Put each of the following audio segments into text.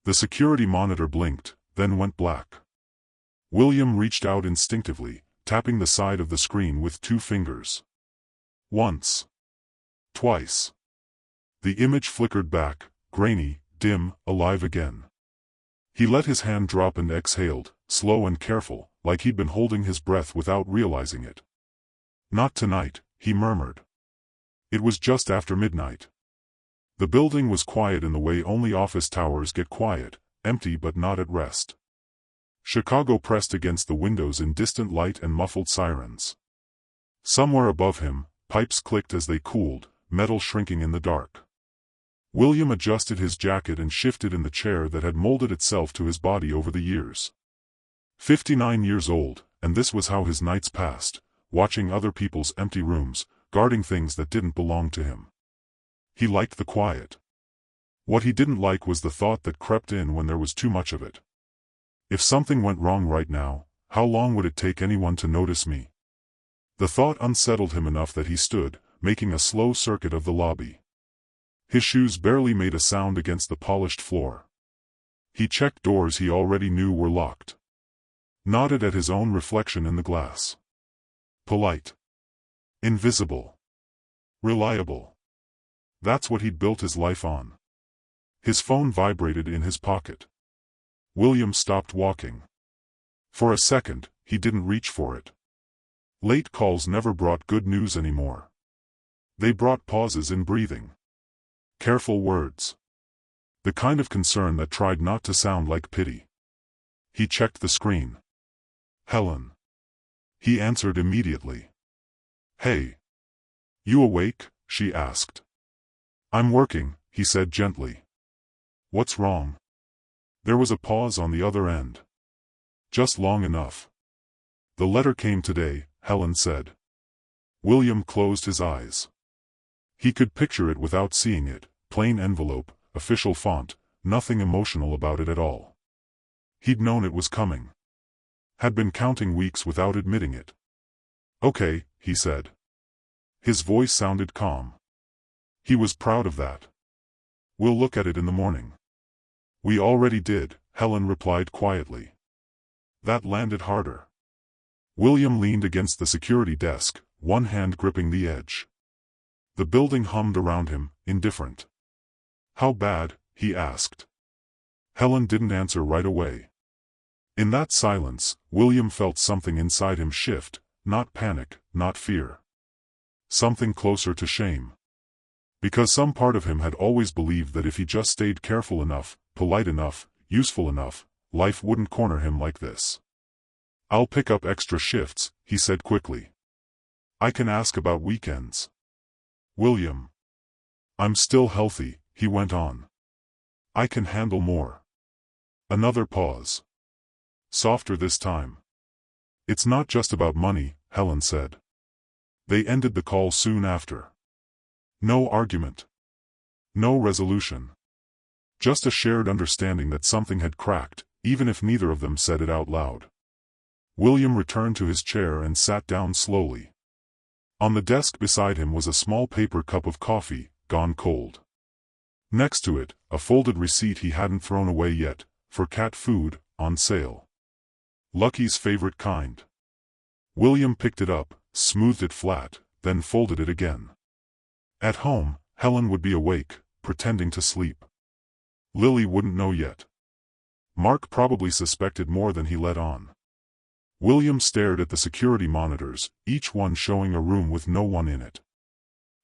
The security monitor blinked, then went black. William reached out instinctively, tapping the side of the screen with 2 fingers. Once. Twice. The image flickered back, grainy, dim, alive again. He let his hand drop and exhaled, slow and careful, like he'd been holding his breath without realizing it. "Not tonight," he murmured. It was just after midnight. The building was quiet in the way only office towers get quiet, empty but not at rest. Chicago pressed against the windows in distant light and muffled sirens. Somewhere above him, pipes clicked as they cooled, metal shrinking in the dark. William adjusted his jacket and shifted in the chair that had molded itself to his body over the years. 59 years old, and this was how his nights passed, watching other people's empty rooms, guarding things that didn't belong to him. He liked the quiet. What he didn't like was the thought that crept in when there was too much of it. If something went wrong right now, how long would it take anyone to notice me? The thought unsettled him enough that he stood, making a slow circuit of the lobby. His shoes barely made a sound against the polished floor. He checked doors he already knew were locked. Nodded at his own reflection in the glass. Polite. Invisible. Reliable. That's what he'd built his life on. His phone vibrated in his pocket. William stopped walking. For a second, he didn't reach for it. Late calls never brought good news anymore. They brought pauses in breathing. Careful words. The kind of concern that tried not to sound like pity. He checked the screen. Helen. He answered immediately. "Hey. You awake?" she asked. "I'm working," he said gently. "What's wrong?" There was a pause on the other end. "Just long enough." "The letter came today," Helen said. William closed his eyes. He could picture it without seeing it, plain envelope, official font, nothing emotional about it at all. He'd known it was coming. Had been counting weeks without admitting it. "Okay," he said. His voice sounded calm. He was proud of that. "We'll look at it in the morning." "We already did," Helen replied quietly. That landed harder. William leaned against the security desk, one hand gripping the edge. The building hummed around him, indifferent. "How bad?" he asked. Helen didn't answer right away. In that silence, William felt something inside him shift, not panic, not fear. Something closer to shame. Because some part of him had always believed that if he just stayed careful enough, polite enough, useful enough, life wouldn't corner him like this. "I'll pick up extra shifts," he said quickly. "I can ask about weekends." "William. I'm still healthy," he went on. "I can handle more." Another pause. Softer this time. "It's not just about money," Helen said. They ended the call soon after. No argument. No resolution. Just a shared understanding that something had cracked, even if neither of them said it out loud. William returned to his chair and sat down slowly. On the desk beside him was a small paper cup of coffee, gone cold. Next to it, a folded receipt he hadn't thrown away yet, for cat food, on sale. Lucky's favorite kind. William picked it up, smoothed it flat, then folded it again. At home, Helen would be awake, pretending to sleep. Lily wouldn't know yet. Mark probably suspected more than he let on. William stared at the security monitors, each one showing a room with no one in it.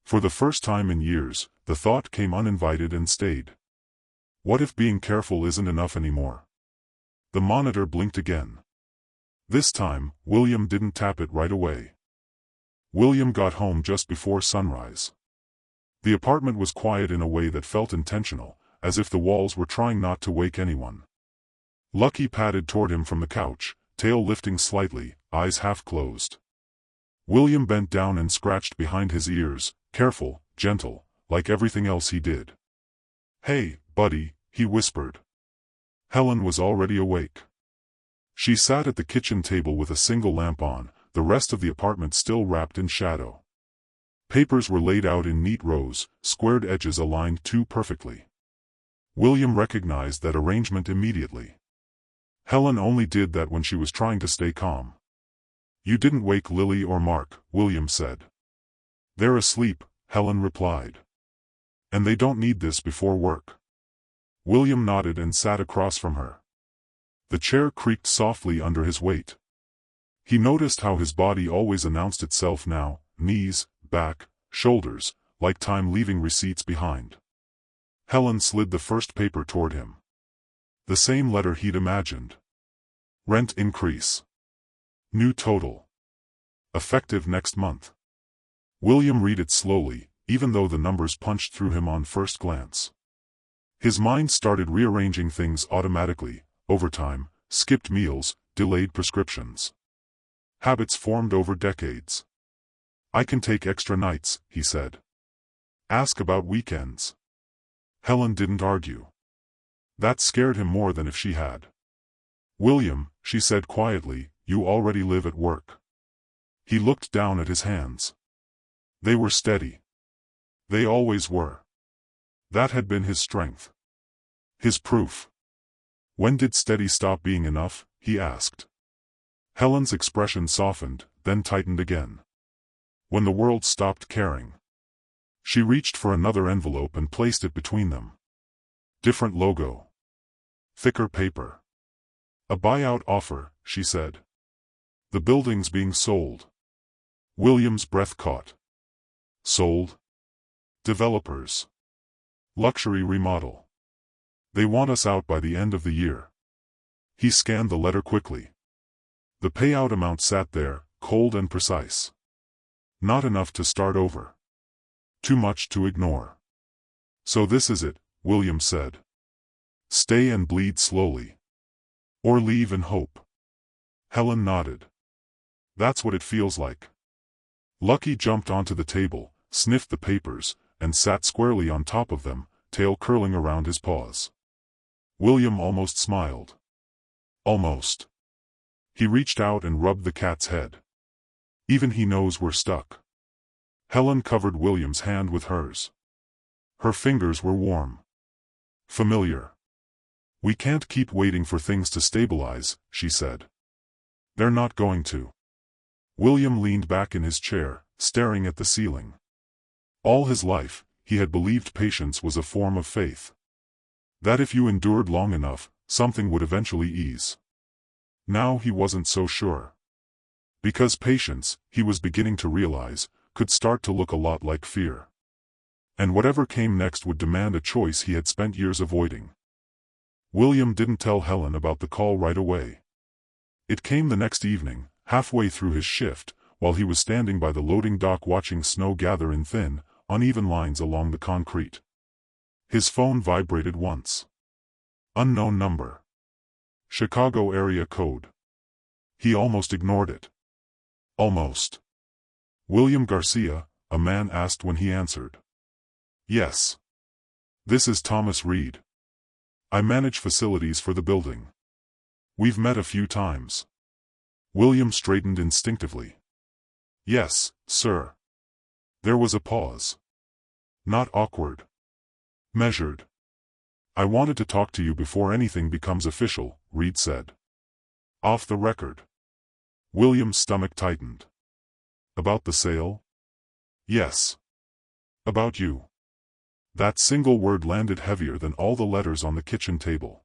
For the first time in years, the thought came uninvited and stayed. What if being careful isn't enough anymore? The monitor blinked again. This time, William didn't tap it right away. William got home just before sunrise. The apartment was quiet in a way that felt intentional, as if the walls were trying not to wake anyone. Lucky padded toward him from the couch, tail lifting slightly, eyes half closed. William bent down and scratched behind his ears, careful, gentle, like everything else he did. "Hey, buddy," he whispered. Helen was already awake. She sat at the kitchen table with a single lamp on, the rest of the apartment still wrapped in shadow. Papers were laid out in neat rows, squared edges aligned too perfectly. William recognized that arrangement immediately. Helen only did that when she was trying to stay calm. "You didn't wake Lily or Mark," William said. "They're asleep," Helen replied. "And they don't need this before work." William nodded and sat across from her. The chair creaked softly under his weight. He noticed how his body always announced itself now, knees, back, shoulders, like time leaving receipts behind. Helen slid the first paper toward him. The same letter he'd imagined. Rent increase. New total. Effective next month. William read it slowly, even though the numbers punched through him on first glance. His mind started rearranging things automatically: overtime, skipped meals, delayed prescriptions. Habits formed over decades. "I can take extra nights," he said. "Ask about weekends." Helen didn't argue. That scared him more than if she had. "William," she said quietly, "you already live at work." He looked down at his hands. They were steady. They always were. That had been his strength. His proof. "When did steady stop being enough?" he asked. Helen's expression softened, then tightened again. "When the world stopped caring." She reached for another envelope and placed it between them. Different logo. Thicker paper. "A buyout offer," she said. "The building's being sold." William's breath caught. "Sold? Developers. Luxury remodel. They want us out by the end of the year." He scanned the letter quickly. The payout amount sat there, cold and precise. Not enough to start over. Too much to ignore. "So this is it," William said. "Stay and bleed slowly. Or leave and hope." Helen nodded. "That's what it feels like." Lucky jumped onto the table, sniffed the papers, and sat squarely on top of them, tail curling around his paws. William almost smiled. Almost. He reached out and rubbed the cat's head. "Even he knows we're stuck." Helen covered William's hand with hers. Her fingers were warm. Familiar. "We can't keep waiting for things to stabilize," she said. "They're not going to." William leaned back in his chair, staring at the ceiling. All his life, he had believed patience was a form of faith. That if you endured long enough, something would eventually ease. Now he wasn't so sure. Because patience, he was beginning to realize, could start to look a lot like fear. And whatever came next would demand a choice he had spent years avoiding. William didn't tell Helen about the call right away. It came the next evening, halfway through his shift, while he was standing by the loading dock watching snow gather in thin, uneven lines along the concrete. His phone vibrated once. Unknown number. Chicago area code. He almost ignored it. Almost. "William Garcia?" a man asked when he answered. "Yes. This is Thomas Reed. I manage facilities for the building. We've met a few times." William straightened instinctively. "Yes, sir." There was a pause. Not awkward. Measured. "I wanted to talk to you before anything becomes official," Reed said. "Off the record." William's stomach tightened. "About the sale?" "Yes." "About you." That single word landed heavier than all the letters on the kitchen table.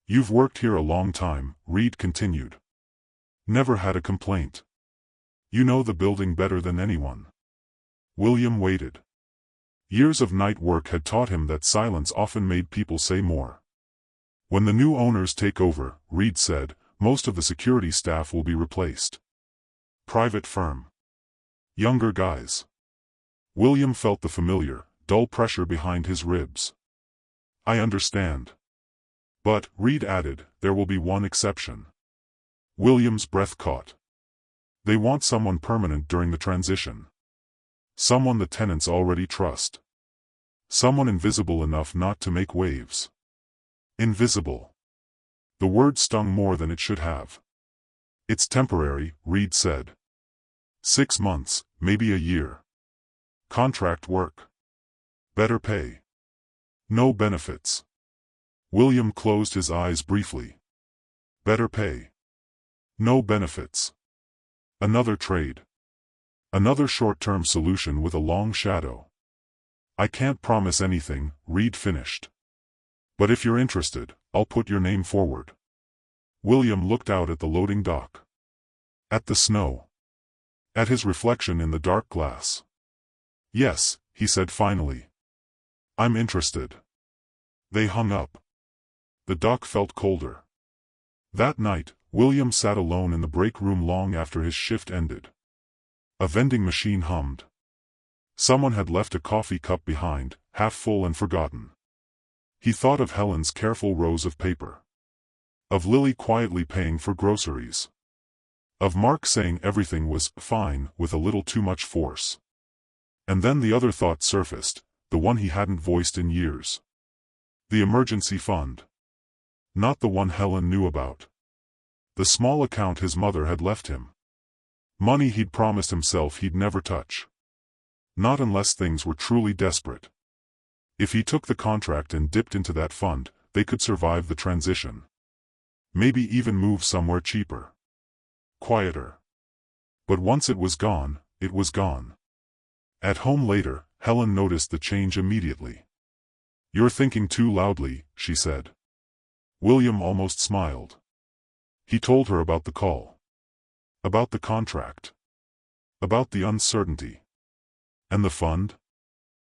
"You've worked here a long time," Reed continued. "Never had a complaint. You know the building better than anyone." William waited. Years of night work had taught him that silence often made people say more. "When the new owners take over," Reed said, "most of the security staff will be replaced. Private firm. Younger guys." William felt the familiar, dull pressure behind his ribs. "I understand. But," Reed added, "there will be one exception." William's breath caught. "They want someone permanent during the transition. Someone the tenants already trust. Someone invisible enough not to make waves." Invisible. The word stung more than it should have. "It's temporary," Reed said. 6 months, maybe a year. Contract work. Better pay. No benefits. William closed his eyes briefly. Better pay. No benefits. Another trade. Another short-term solution with a long shadow. I can't promise anything, Reed finished. But if you're interested, I'll put your name forward. William looked out at the loading dock. At the snow. At his reflection in the dark glass. Yes, he said finally. I'm interested. They hung up. The dock felt colder. That night, William sat alone in the break room long after his shift ended. A vending machine hummed. Someone had left a coffee cup behind, half full and forgotten. He thought of Helen's careful rows of paper. Of Lily quietly paying for groceries. Of Mark saying everything was fine with a little too much force. And then the other thought surfaced, the one he hadn't voiced in years. The emergency fund. Not the one Helen knew about. The small account his mother had left him. Money he'd promised himself he'd never touch. Not unless things were truly desperate. If he took the contract and dipped into that fund, they could survive the transition. Maybe even move somewhere cheaper. Quieter. But once it was gone, it was gone. At home later, Helen noticed the change immediately. You're thinking too loudly, she said. William almost smiled. He told her about the call. About the contract. About the uncertainty. And the fund?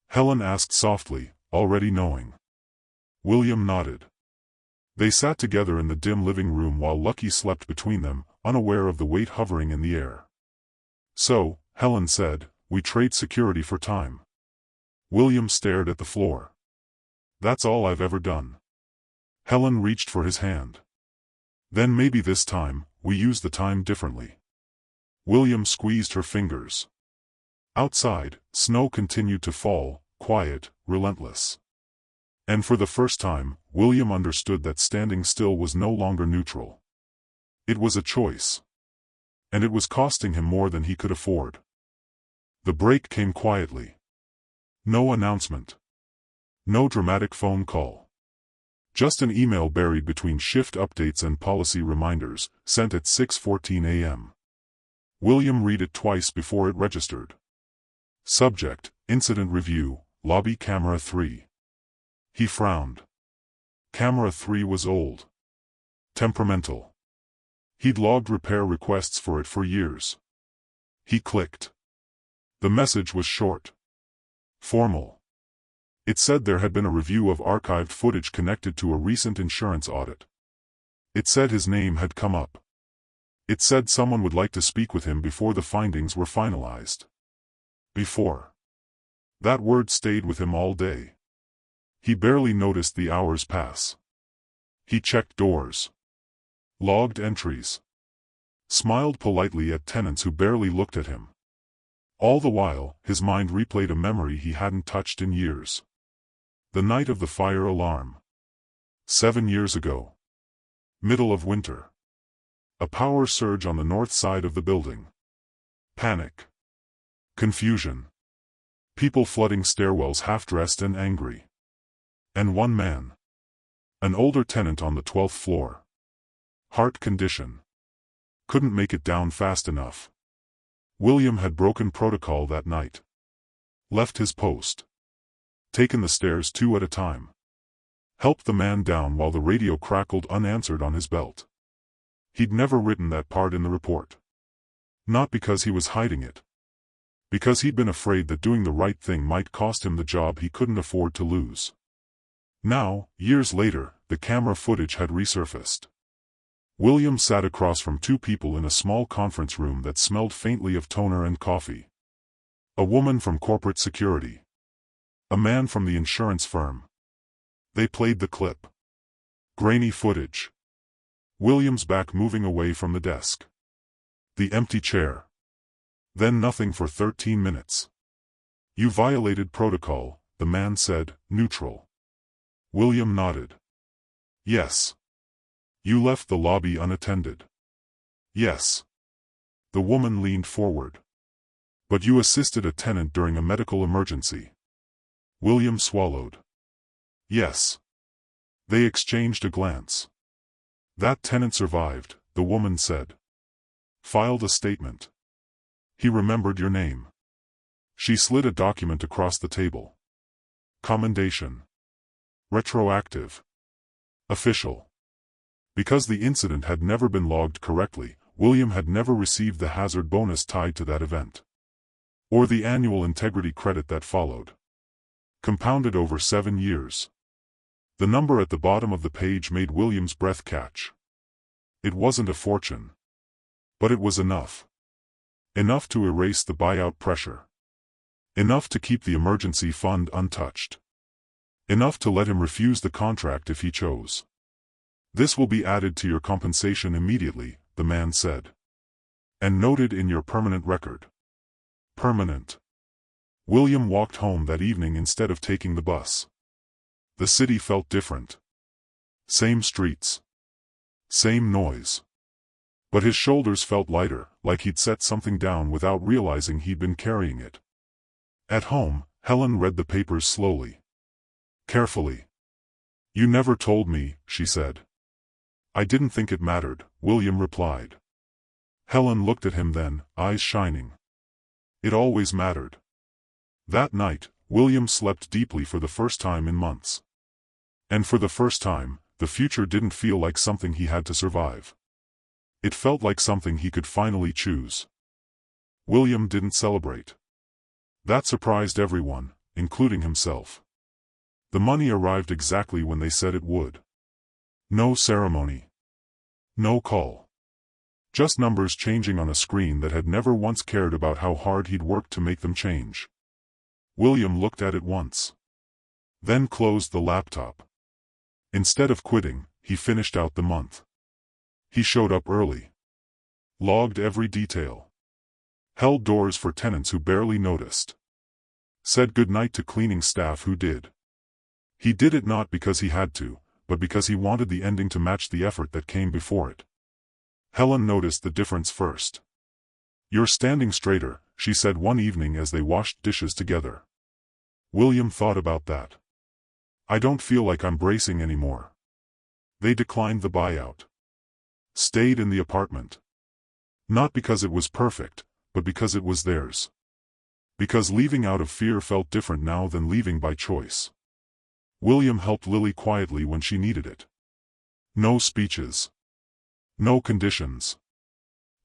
Helen asked softly, already knowing. William nodded. They sat together in the dim living room while Lucky slept between them, unaware of the weight hovering in the air. So, Helen said, we trade security for time. William stared at the floor. That's all I've ever done. Helen reached for his hand. Then maybe this time, we use the time differently. William squeezed her fingers. Outside, snow continued to fall, quiet, relentless. And for the first time, William understood that standing still was no longer neutral. It was a choice. And it was costing him more than he could afford. The break came quietly. No announcement. No dramatic phone call. Just an email buried between shift updates and policy reminders, sent at 6:14 a.m. William read it twice before it registered. Subject, Incident Review, Lobby Camera 3. He frowned. Camera 3 was old. Temperamental. He'd logged repair requests for it for years. He clicked. The message was short. Formal. It said there had been a review of archived footage connected to a recent insurance audit. It said his name had come up. It said someone would like to speak with him before the findings were finalized. Before. That word stayed with him all day. He barely noticed the hours pass. He checked doors. Logged entries. Smiled politely at tenants who barely looked at him. All the while, his mind replayed a memory he hadn't touched in years. The night of the fire alarm. 7 years ago. Middle of winter. A power surge on the north side of the building. Panic. Confusion. People flooding stairwells half-dressed and angry. And one man. An older tenant on the 12th floor. Heart condition. Couldn't make it down fast enough. William had broken protocol that night. Left his post. Taken the stairs 2 at a time. Helped the man down while the radio crackled unanswered on his belt. He'd never written that part in the report. Not because he was hiding it. Because he'd been afraid that doing the right thing might cost him the job he couldn't afford to lose. Now, years later, the camera footage had resurfaced. William sat across from 2 people in a small conference room that smelled faintly of toner and coffee. A woman from corporate security. A man from the insurance firm. They played the clip. Grainy footage. William's back moving away from the desk. The empty chair. Then nothing for 13 minutes. You violated protocol, the man said, neutral. William nodded. Yes. You left the lobby unattended. Yes. The woman leaned forward. But you assisted a tenant during a medical emergency. William swallowed. Yes. They exchanged a glance. That tenant survived, the woman said. Filed a statement. He remembered your name. She slid a document across the table. Commendation. Retroactive. Official. Because the incident had never been logged correctly, William had never received the hazard bonus tied to that event. Or the annual integrity credit that followed. Compounded over 7 years. The number at the bottom of the page made William's breath catch. It wasn't a fortune. But it was enough. Enough to erase the buyout pressure. Enough to keep the emergency fund untouched. Enough to let him refuse the contract if he chose. This will be added to your compensation immediately, the man said. And noted in your permanent record. Permanent. William walked home that evening instead of taking the bus. The city felt different. Same streets. Same noise. But his shoulders felt lighter, like he'd set something down without realizing he'd been carrying it. At home, Helen read the papers slowly. Carefully. You never told me, she said. I didn't think it mattered, William replied. Helen looked at him then, eyes shining. It always mattered. That night, William slept deeply for the first time in months. And for the first time, the future didn't feel like something he had to survive. It felt like something he could finally choose. William didn't celebrate. That surprised everyone, including himself. The money arrived exactly when they said it would. No ceremony. No call. Just numbers changing on a screen that had never once cared about how hard he'd worked to make them change. William looked at it once. Then closed the laptop. Instead of quitting, he finished out the month. He showed up early. Logged every detail. Held doors for tenants who barely noticed. Said goodnight to cleaning staff who did. He did it not because he had to, but because he wanted the ending to match the effort that came before it. Helen noticed the difference first. You're standing straighter, she said one evening as they washed dishes together. William thought about that. I don't feel like I'm bracing anymore. They declined the buyout. Stayed in the apartment. Not because it was perfect, but because it was theirs. Because leaving out of fear felt different now than leaving by choice. William helped Lily quietly when she needed it. No speeches. No conditions.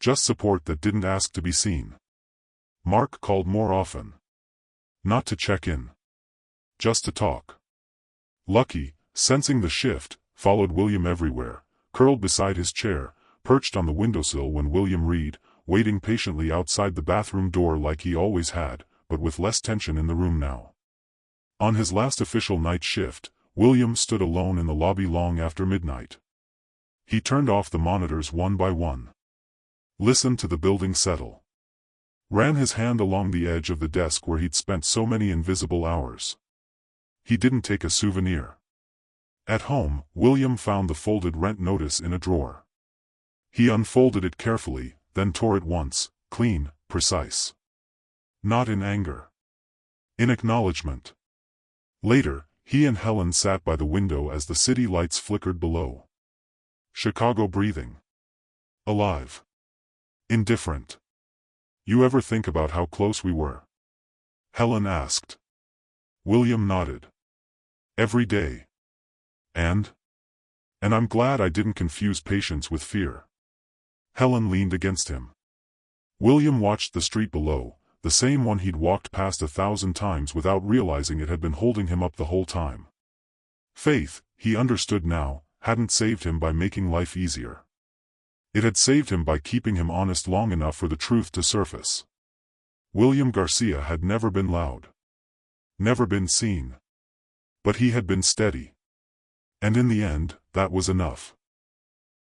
Just support that didn't ask to be seen. Mark called more often. Not to check in. Just to talk. Lucky, sensing the shift, followed William everywhere, curled beside his chair, perched on the windowsill when William read, waiting patiently outside the bathroom door like he always had, but with less tension in the room now. On his last official night shift, William stood alone in the lobby long after midnight. He turned off the monitors one by one. Listened to the building settle. Ran his hand along the edge of the desk where he'd spent so many invisible hours. He didn't take a souvenir. At home, William found the folded rent notice in a drawer. He unfolded it carefully, then tore it once, clean, precise. Not in anger. In acknowledgement. Later, he and Helen sat by the window as the city lights flickered below. Chicago breathing. Alive. Indifferent. You ever think about how close we were? Helen asked. William nodded. Every day. And I'm glad I didn't confuse patience with fear. Helen leaned against him. William watched the street below, the same one he'd walked past 1,000 times without realizing it had been holding him up the whole time. Faith, he understood now, hadn't saved him by making life easier. It had saved him by keeping him honest long enough for the truth to surface. William Garcia had never been loud. Never been seen. But he had been steady. And in the end, that was enough.